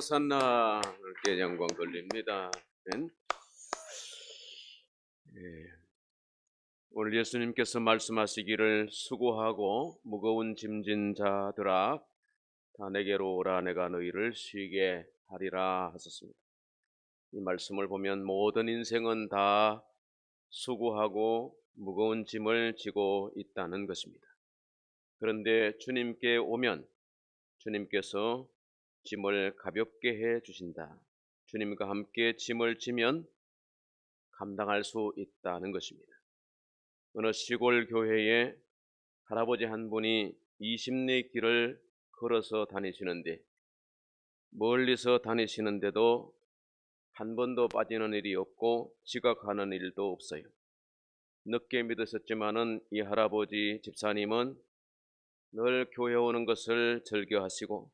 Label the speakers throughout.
Speaker 1: 호산나 께 영광 돌립니다. 아멘. 오늘 예수님께서 말씀하시기를 수고하고 무거운 짐진 자들아 다 내게로 오라 내가 너희를 쉬게 하리라 하셨습니다. 이 말씀을 보면 모든 인생은 다 수고하고 무거운 짐을 지고 있다는 것입니다. 그런데 주님께 오면 주님께서 짐을 가볍게 해 주신다. 주님과 함께 짐을 지면 감당할 수 있다는 것입니다. 어느 시골 교회에 할아버지 한 분이 20리 길을 걸어서 다니시는데 멀리서 다니시는데도 한 번도 빠지는 일이 없고 지각하는 일도 없어요. 늦게 믿으셨지만은 이 할아버지 집사님은 늘 교회 오는 것을 즐겨하시고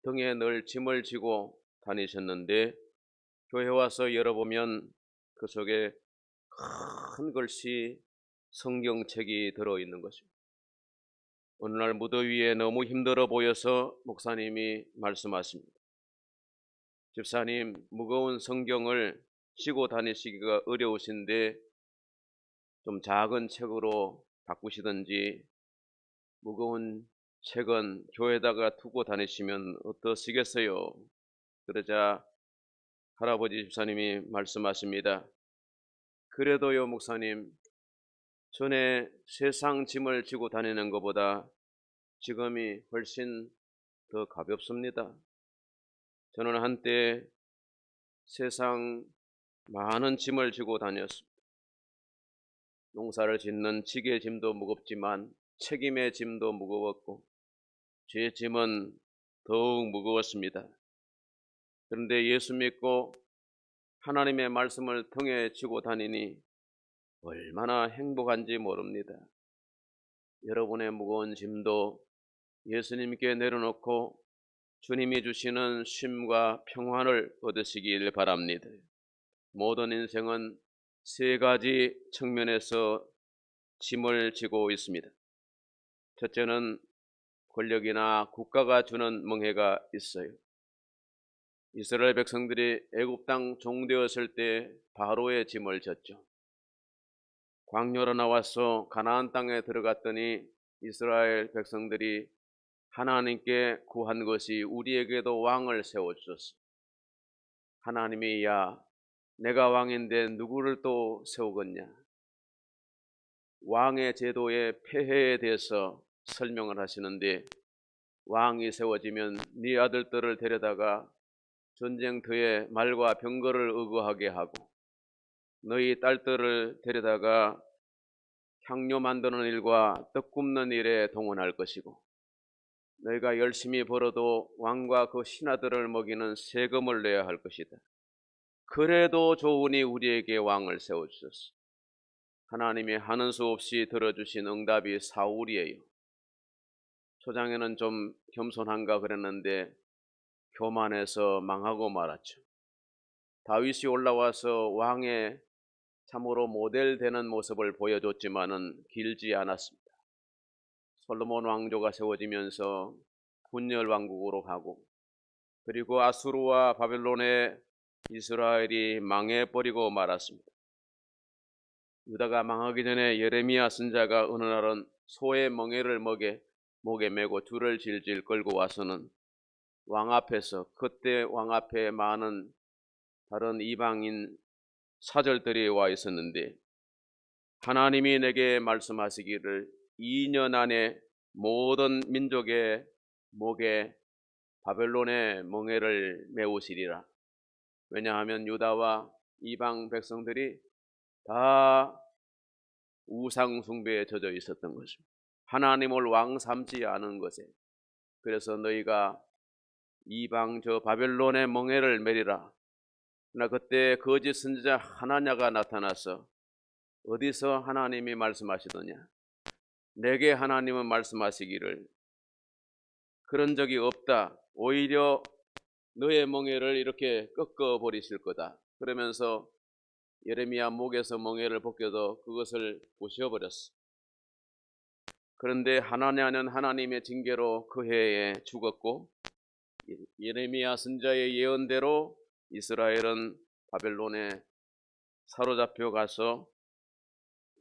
Speaker 1: 등에 늘 짐을 지고 다니셨는데 교회 와서 열어보면 그 속에 큰 글씨 성경책이 들어있는 것입니다. 어느 날 무더위에 너무 힘들어 보여서 목사님이 말씀하십니다. 집사님, 무거운 성경을 지고 다니시기가 어려우신데 좀 작은 책으로 바꾸시든지 무거운 책은 교회에다가 두고 다니시면 어떠시겠어요? 그러자 할아버지 집사님이 말씀하십니다. 그래도요 목사님, 전에 세상 짐을 지고 다니는 것보다 지금이 훨씬 더 가볍습니다. 저는 한때 세상 많은 짐을 지고 다녔습니다. 농사를 짓는 지게 짐도 무겁지만 책임의 짐도 무거웠고 제 짐은 더욱 무거웠습니다. 그런데 예수 믿고 하나님의 말씀을 통해 지고 다니니 얼마나 행복한지 모릅니다. 여러분의 무거운 짐도 예수님께 내려놓고 주님이 주시는 쉼과 평안을 얻으시길 바랍니다. 모든 인생은 세 가지 측면에서 짐을 지고 있습니다. 첫째는 권력이나 국가가 주는 멍해가 있어요. 이스라엘 백성들이 애굽 땅 종되었을 때 바로의 짐을 졌죠. 광야로 나와서 가나안 땅에 들어갔더니 이스라엘 백성들이 하나님께 구한 것이 우리에게도 왕을 세워주셨어. 하나님이 야 내가 왕인데 누구를 또 세우겠냐. 왕의 제도의 폐해에 대해서 설명을 하시는데 왕이 세워지면 네 아들들을 데려다가 전쟁터에 말과 병거를 의거하게 하고 너희 딸들을 데려다가 향료 만드는 일과 떡 굽는 일에 동원할 것이고 너희가 열심히 벌어도 왕과 그 신하들을 먹이는 세금을 내야 할 것이다. 그래도 좋으니 우리에게 왕을 세워주셨어. 하나님이 하는 수 없이 들어주신 응답이 사울이에요. 초장에는 좀 겸손한가 그랬는데 교만해서 망하고 말았죠. 다윗이 올라와서 왕의 참으로 모델 되는 모습을 보여줬지만은 길지 않았습니다. 솔로몬 왕조가 세워지면서 분열 왕국으로 가고 그리고 아수르와 바벨론에 이스라엘이 망해버리고 말았습니다. 유다가 망하기 전에 예레미야 선지자가 어느 날은 소의 멍에를 목에 메고 줄을 질질 끌고 와서는 왕 앞에서 그때 왕 앞에 많은 다른 이방인 사절들이 와 있었는데 하나님이 내게 말씀하시기를 2년 안에 모든 민족의 목에 바벨론의 멍에를 메우시리라. 왜냐하면 유다와 이방 백성들이 다 우상 숭배에 젖어 있었던 것입니다. 하나님을 왕 삼지 않은 것에. 그래서 너희가 이방 저 바벨론의 멍에를 메리라. 그러나 그때 거짓 선지자 하나냐가 나타나서 어디서 하나님이 말씀하시더냐. 내게 하나님은 말씀하시기를 그런 적이 없다. 오히려 너의 멍에를 이렇게 꺾어버리실 거다. 그러면서 예레미야 목에서 멍에를 벗겨도 그것을 부셔버렸어. 그런데 하나냐는 하나님의 징계로 그 해에 죽었고 예레미야 선지자의 예언대로 이스라엘은 바벨론에 사로잡혀 가서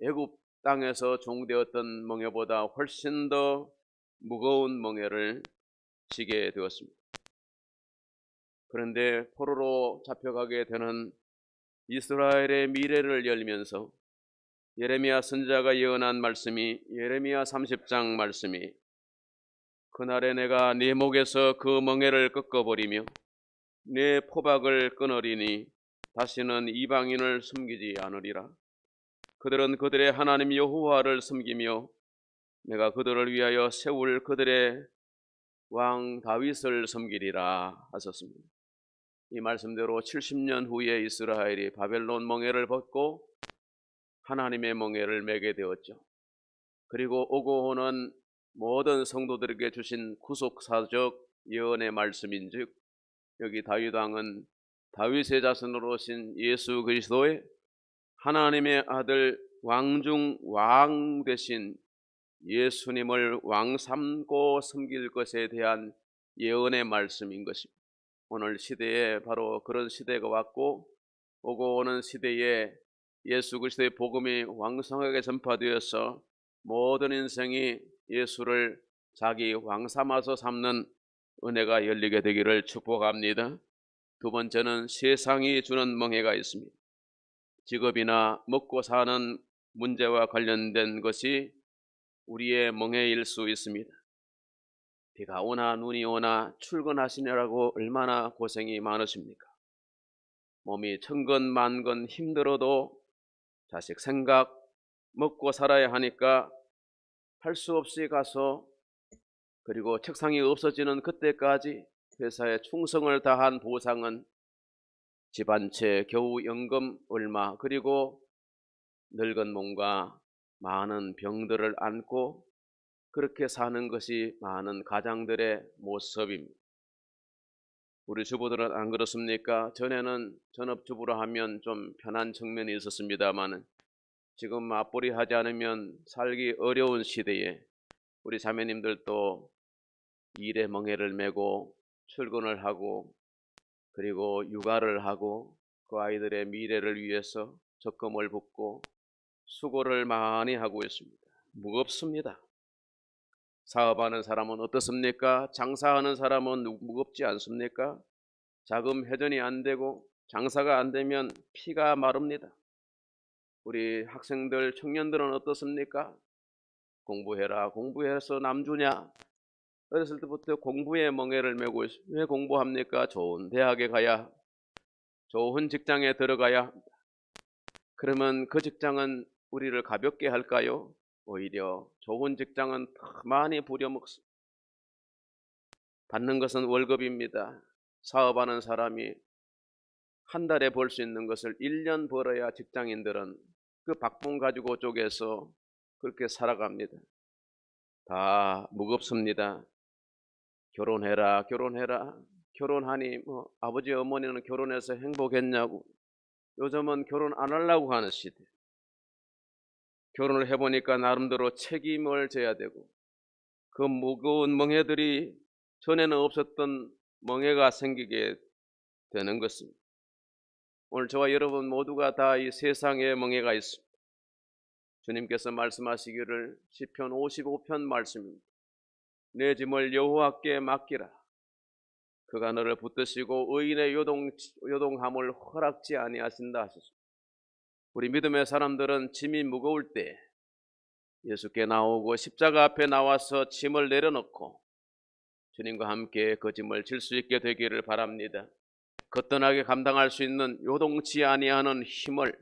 Speaker 1: 애굽 땅에서 종되었던 멍에보다 훨씬 더 무거운 멍에를 지게 되었습니다. 그런데 포로로 잡혀가게 되는 이스라엘의 미래를 열면서 예레미야 선지자가 예언한 말씀이 예레미야 30장 말씀이 그날에 내가 네 목에서 그 멍에를 꺾어버리며 네 포박을 끊으리니 다시는 이방인을 섬기지 않으리라. 그들은 그들의 하나님 여호와를 섬기며 내가 그들을 위하여 세울 그들의 왕 다윗을 섬기리라 하셨습니다. 이 말씀대로 70년 후에 이스라엘이 바벨론 멍에를 벗고 하나님의 멍에를 매게 되었죠. 그리고 오고 오는 모든 성도들에게 주신 구속사적 예언의 말씀인즉 여기 다윗 왕은 다윗의 자손으로 오신 예수 그리스도의 하나님의 아들 왕중 왕 되신 예수님을 왕 삼고 섬길 것에 대한 예언의 말씀인 것입니다. 오늘 시대에 바로 그런 시대가 왔고 오고 오는 시대에 예수 그리스도의 복음이 왕성하게 전파되어서 모든 인생이 예수를 자기 왕 삼아서 삼는 은혜가 열리게 되기를 축복합니다. 두 번째는 세상이 주는 멍해가 있습니다. 직업이나 먹고 사는 문제와 관련된 것이 우리의 멍해일 수 있습니다. 비가 오나 눈이 오나 출근하시느라고 얼마나 고생이 많으십니까? 몸이 천근만근 힘들어도 자식 생각, 먹고 살아야 하니까 할 수 없이 가서 그리고 책상이 없어지는 그때까지 회사에 충성을 다한 보상은 집 한 채 겨우 연금 얼마 그리고 늙은 몸과 많은 병들을 안고 그렇게 사는 것이 많은 가장들의 모습입니다. 우리 주부들은 안 그렇습니까? 전에는 전업주부로 하면 좀 편한 측면이 있었습니다만 지금 맞벌이 하지 않으면 살기 어려운 시대에 우리 자매님들도 일에 멍에를 메고 출근을 하고 그리고 육아를 하고 그 아이들의 미래를 위해서 적금을 붓고 수고를 많이 하고 있습니다. 무겁습니다. 사업하는 사람은 어떻습니까? 장사하는 사람은 무겁지 않습니까? 자금 회전이 안 되고 장사가 안 되면 피가 마릅니다. 우리 학생들, 청년들은 어떻습니까? 공부해라, 공부해서 남주냐? 어렸을 때부터 공부에 멍에를 메고 있어요. 왜 공부합니까? 좋은 대학에 가야, 좋은 직장에 들어가야 합니다. 그러면 그 직장은 우리를 가볍게 할까요? 오히려 좋은 직장은 더 많이 부려먹습니다. 받는 것은 월급입니다. 사업하는 사람이 한 달에 벌 수 있는 것을 1년 벌어야 직장인들은 그 박봉 가지고 쪼개서 그렇게 살아갑니다. 다 무겁습니다. 결혼해라, 결혼해라. 결혼하니 뭐 아버지 어머니는 결혼해서 행복했냐고. 요즘은 결혼 안 하려고 하는 시대. 결혼을 해보니까 나름대로 책임을 져야 되고 그 무거운 멍해들이 전에는 없었던 멍해가 생기게 되는 것입니다. 오늘 저와 여러분 모두가 다 이 세상에 멍해가 있습니다. 주님께서 말씀하시기를 시편 55편 말씀입니다. 내 짐을 여호와께 맡기라. 그가 너를 붙드시고 의인의 요동함을 허락지 아니하신다 하셨습니다. 우리 믿음의 사람들은 짐이 무거울 때 예수께 나오고 십자가 앞에 나와서 짐을 내려놓고 주님과 함께 그 짐을 질 수 있게 되기를 바랍니다. 거뜬하게 감당할 수 있는 요동치 아니하는 힘을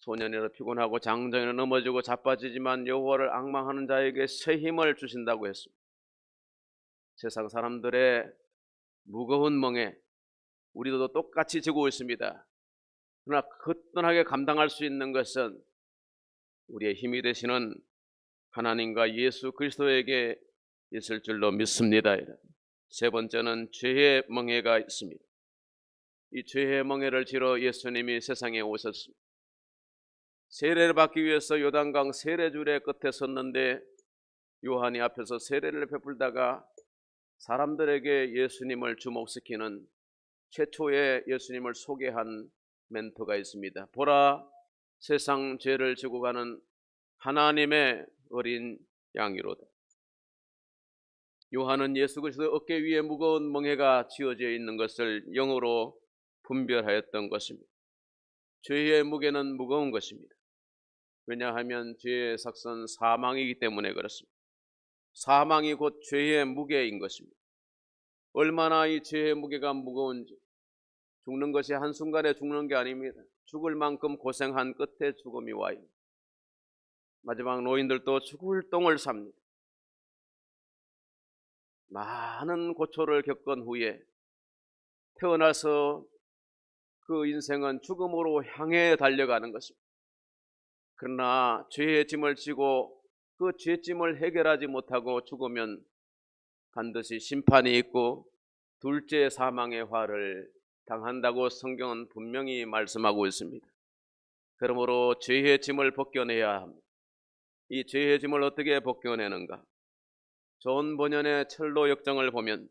Speaker 1: 소년이라 피곤하고 장정이라 넘어지고 자빠지지만 여호와를 앙망하는 자에게 새 힘을 주신다고 했습니다. 세상 사람들의 무거운 멍에 우리도 똑같이 지고 있습니다. 그러나 거뜬하게 감당할 수 있는 것은 우리의 힘이 되시는 하나님과 예수 그리스도에게 있을 줄로 믿습니다. 세 번째는 죄의 멍에가 있습니다. 이 죄의 멍에를 지러 예수님이 세상에 오셨습니다. 세례를 받기 위해서 요단강 세례줄의 끝에 섰는데 요한이 앞에서 세례를 베풀다가 사람들에게 예수님을 주목시키는 최초의 예수님을 소개한 멘트가 있습니다. 보라, 세상 죄를 지고 가는 하나님의 어린 양이로다. 요한은 예수 그리스도 어깨 위에 무거운 멍에가 쥐어져 있는 것을 영어로 분별하였던 것입니다. 죄의 무게는 무거운 것입니다. 왜냐하면 죄의 삭선 사망이기 때문에 그렇습니다. 사망이 곧 죄의 무게인 것입니다. 얼마나 이 죄의 무게가 무거운지, 죽는 것이 한순간에 죽는 게 아닙니다. 죽을 만큼 고생한 끝에 죽음이 와요. 마지막 노인들도 죽을 똥을 삽니다. 많은 고초를 겪은 후에 태어나서 그 인생은 죽음으로 향해 달려가는 것입니다. 그러나 죄의 짐을 지고 그 죄짐을 해결하지 못하고 죽으면 반드시 심판이 있고 둘째 사망의 화를 당한다고 성경은 분명히 말씀하고 있습니다. 그러므로 죄의 짐을 벗겨내야 합니다. 이 죄의 짐을 어떻게 벗겨내는가? 존 버년의 철로 역정을 보면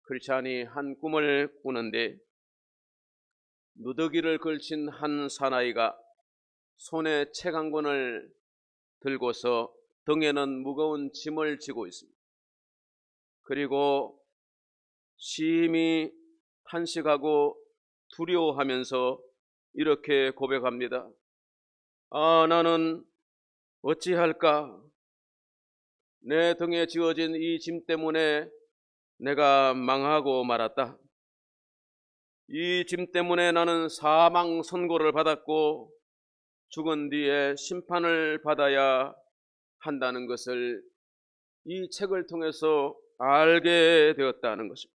Speaker 1: 크리스찬이 한 꿈을 꾸는데 누더기를 걸친 한 사나이가 손에 책 한 권을 들고서 등에는 무거운 짐을 지고 있습니다. 그리고 심히 탄식하고 두려워하면서 이렇게 고백합니다. 아, 나는 어찌할까? 내 등에 지어진 이 짐 때문에 내가 망하고 말았다. 이 짐 때문에 나는 사망 선고를 받았고 죽은 뒤에 심판을 받아야 한다는 것을 이 책을 통해서 알게 되었다는 것입니다.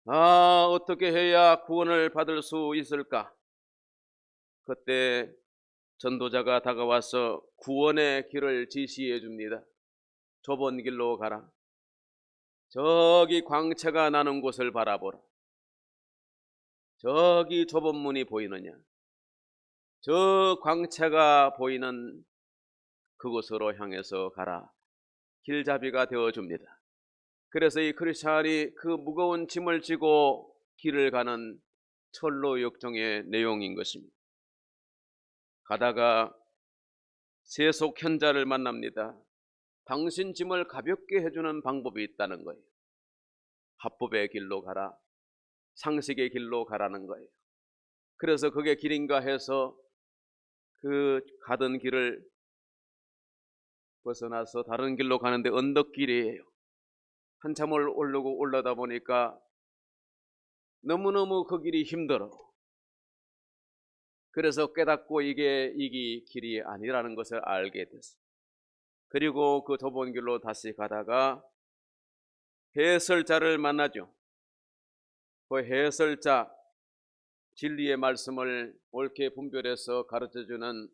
Speaker 1: 아, 어떻게 해야 구원을 받을 수 있을까? 그때 전도자가 다가와서 구원의 길을 지시해 줍니다. 좁은 길로 가라. 저기 광채가 나는 곳을 바라보라. 저기 좁은 문이 보이느냐? 저 광채가 보이는 그곳으로 향해서 가라. 길잡이가 되어줍니다. 그래서 이 크리스찬이 그 무거운 짐을 지고 길을 가는 철로 역정의 내용인 것입니다. 가다가 세속 현자를 만납니다. 당신 짐을 가볍게 해주는 방법이 있다는 거예요. 합법의 길로 가라. 상식의 길로 가라는 거예요. 그래서 그게 길인가 해서 그 가던 길을 벗어나서 다른 길로 가는데 언덕길이에요. 한참을 오르고 올라다 보니까 너무너무 그 길이 힘들어. 그래서 깨닫고 이게 길이 아니라는 것을 알게 됐어요. 그리고 그 좁은 길로 다시 가다가 해설자를 만나죠. 그 해설자, 진리의 말씀을 옳게 분별해서 가르쳐주는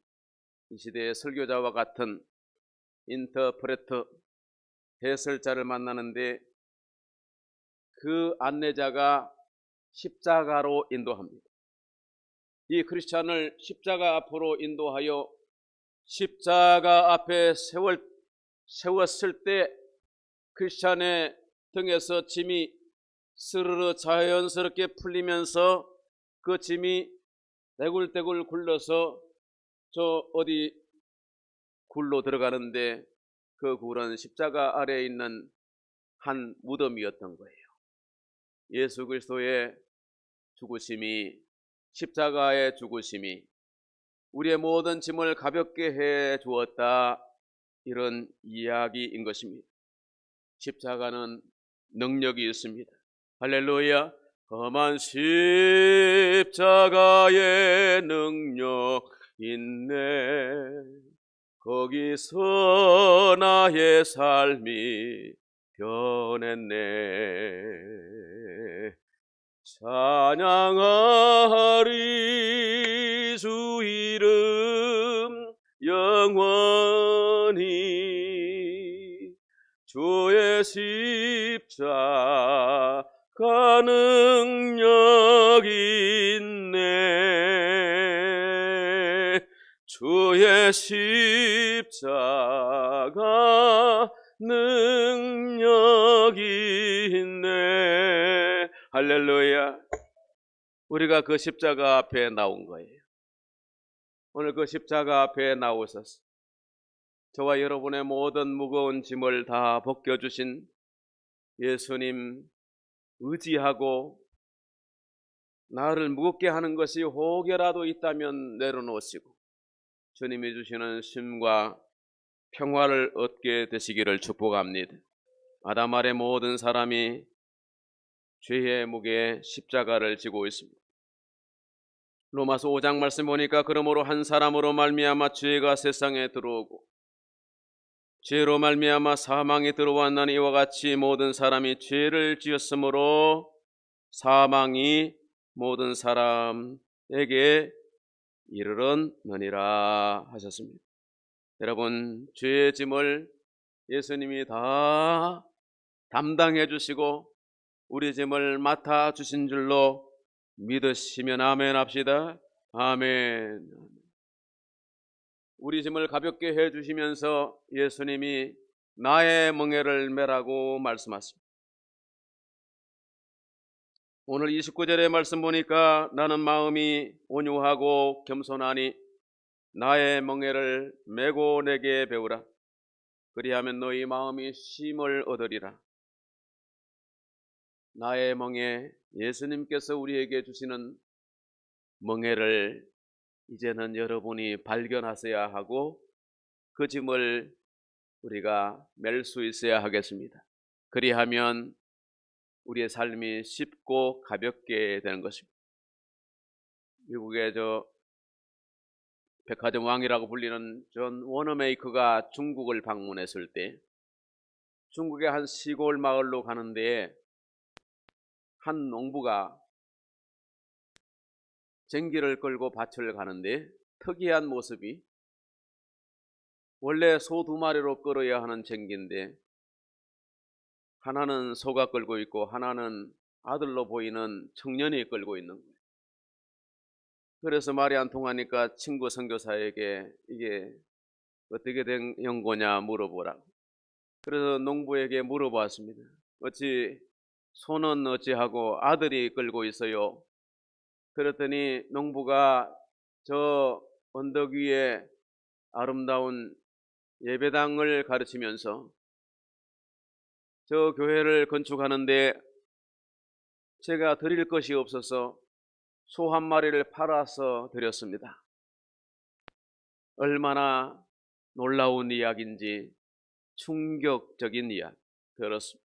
Speaker 1: 이 시대의 설교자와 같은 인터프레터, 해설자를 만나는데 그 안내자가 십자가로 인도합니다. 이 크리스찬을 십자가 앞으로 인도하여 십자가 앞에 세웠을 때 크리스찬의 등에서 짐이 스르르 자연스럽게 풀리면서 그 짐이 대굴대굴 굴러서 저 어디 굴로 들어가는데 그 굴은 십자가 아래에 있는 한 무덤이었던 거예요. 예수 그리스도의 죽으심이, 십자가의 죽으심이 우리의 모든 짐을 가볍게 해 주었다, 이런 이야기인 것입니다. 십자가는 능력이 있습니다. 할렐루야. 험한 십자가의 능력 있네. 거기서 나의 삶이 변했네. 찬양하리 주 이름 영원히. 주의 십자가 능력 있네. 주의 십자가 능력 할렐루야. 우리가 그 십자가 앞에 나온 거예요. 오늘 그 십자가 앞에 나오셔서 저와 여러분의 모든 무거운 짐을 다 벗겨주신 예수님 의지하고 나를 무겁게 하는 것이 혹여라도 있다면 내려놓으시고 주님이 주시는 쉼과 평화를 얻게 되시기를 축복합니다. 아담 아래 모든 사람이 죄의 무게 십자가를 지고 있습니다. 로마서 5장 말씀 보니까 그러므로 한 사람으로 말미암아 죄가 세상에 들어오고 죄로 말미암아 사망이 들어왔나니 이와 같이 모든 사람이 죄를 지었으므로 사망이 모든 사람에게 이르렀느니라 하셨습니다. 여러분, 죄의 짐을 예수님이 다 담당해 주시고 우리 짐을 맡아 주신 줄로 믿으시면 아멘 합시다. 아멘. 우리 짐을 가볍게 해 주시면서 예수님이 나의 멍에를 메라고 말씀하십니다. 오늘 29절의 말씀 보니까 나는 마음이 온유하고 겸손하니 나의 멍에를 메고 내게 배우라. 그리하면 너희 마음이 쉼을 얻으리라. 나의 멍에, 예수님께서 우리에게 주시는 멍에를 이제는 여러분이 발견하셔야 하고 그 짐을 우리가 멜 수 있어야 하겠습니다. 그리하면 우리의 삶이 쉽고 가볍게 되는 것입니다. 미국의 백화점 왕이라고 불리는 존 워너메이커가 중국을 방문했을 때 중국의 한 시골 마을로 가는데 한 농부가 쟁기를 끌고 밭을 가는데 특이한 모습이, 원래 소 2마리로 끌어야 하는 쟁기인데 하나는 소가 끌고 있고 하나는 아들로 보이는 청년이 끌고 있는 거예요. 그래서 말이 안 통하니까 친구 선교사에게 이게 어떻게 된 연고냐 물어보라고. 그래서 농부에게 물어봤습니다. 어찌 소는 어찌하고 아들이 끌고 있어요? 그랬더니 농부가 저 언덕 위에 아름다운 예배당을 가르치면서 저 교회를 건축하는데 제가 드릴 것이 없어서 소 1마리를 팔아서 드렸습니다. 얼마나 놀라운 이야기인지 충격적인 이야기 들었습니다.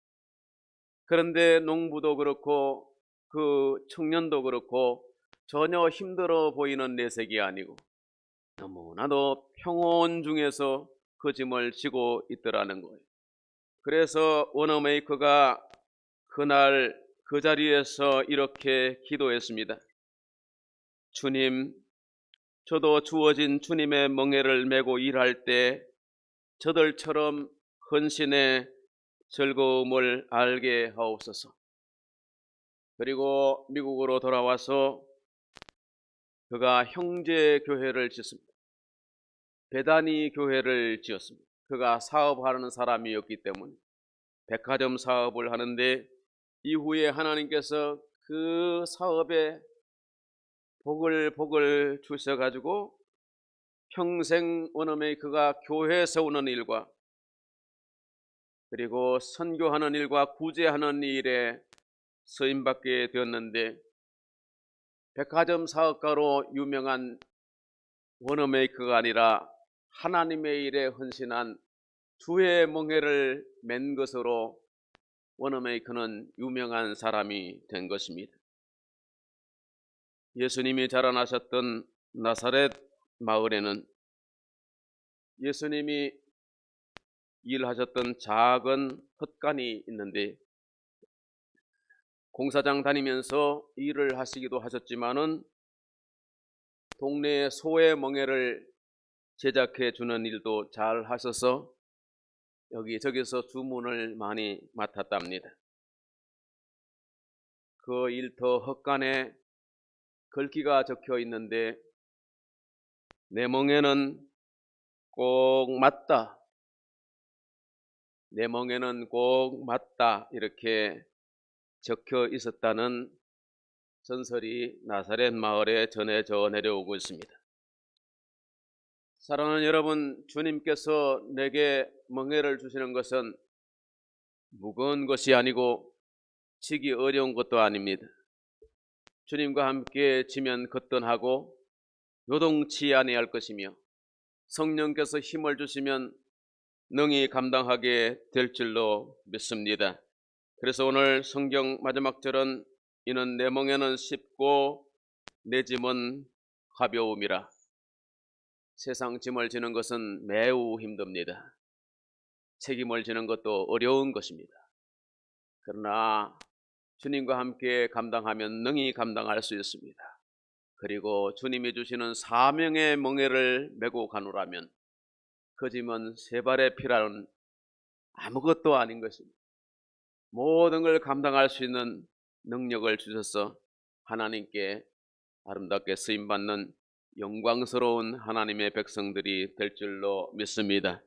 Speaker 1: 그런데 농부도 그렇고 그 청년도 그렇고 전혀 힘들어 보이는 내색이 아니고 너무나도 평온 중에서 그 짐을 지고 있더라는 거예요. 그래서 워너메이커가 그날 그 자리에서 이렇게 기도했습니다. 주님, 저도 주어진 주님의 멍에를 메고 일할 때 저들처럼 헌신의 즐거움을 알게 하옵소서. 그리고 미국으로 돌아와서 그가 형제 교회를 짓습니다. 베다니 교회를 지었습니다. 그가 사업하는 사람이었기 때문에 백화점 사업을 하는데 이후에 하나님께서 그 사업에 복을 주셔가지고 평생 워너메이커가 교회 세우는 일과 그리고 선교하는 일과 구제하는 일에 쓰임받게 되었는데 백화점 사업가로 유명한 워너메이커가 아니라 하나님의 일에 헌신한 주의 멍에를 맨 것으로 워너메이커는 유명한 사람이 된 것입니다. 예수님이 자라나셨던 나사렛 마을에는 예수님이 일하셨던 작은 헛간이 있는데 공사장 다니면서 일을 하시기도 하셨지만은 동네에 소의 멍에를 제작해 주는 일도 잘 하셔서 여기저기서 주문을 많이 맡았답니다. 그 일터 헛간에 글귀가 적혀 있는데 내 멍에는 꼭 맞다, 내 멍에는 꼭 맞다, 이렇게 적혀 있었다는 전설이 나사렛 마을에 전해져 내려오고 있습니다. 사랑하는 여러분, 주님께서 내게 멍에를 주시는 것은 무거운 것이 아니고 지기 어려운 것도 아닙니다. 주님과 함께 지면 거뜬하고 요동치 아니할 것이며 성령께서 힘을 주시면 능히 감당하게 될 줄로 믿습니다. 그래서 오늘 성경 마지막 절은 이는 내 멍에는 쉽고 내 짐은 가벼움이라. 세상 짐을 지는 것은 매우 힘듭니다. 책임을 지는 것도 어려운 것입니다. 그러나 주님과 함께 감당하면 능히 감당할 수 있습니다. 그리고 주님이 주시는 사명의 멍에를 메고 가노라면 그 짐은 세 발의 피라는 아무것도 아닌 것입니다. 모든 걸 감당할 수 있는 능력을 주셔서 하나님께 아름답게 쓰임받는 영광스러운 하나님의 백성들이 될 줄로 믿습니다.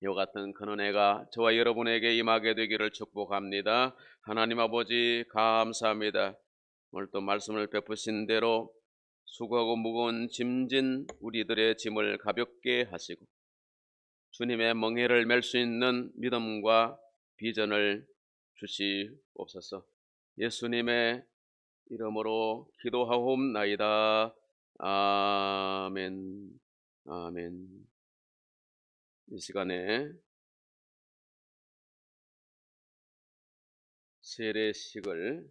Speaker 1: 이와 같은 큰 은혜가 저와 여러분에게 임하게 되기를 축복합니다. 하나님 아버지 감사합니다. 오늘 또 말씀을 베푸신 대로 수고하고 무거운 짐진 우리들의 짐을 가볍게 하시고 주님의 멍에를 맬 수 있는 믿음과 비전을 주시옵소서. 예수님의 이름으로 기도하옵나이다. 아멘. 아멘. 이 시간에 세례식을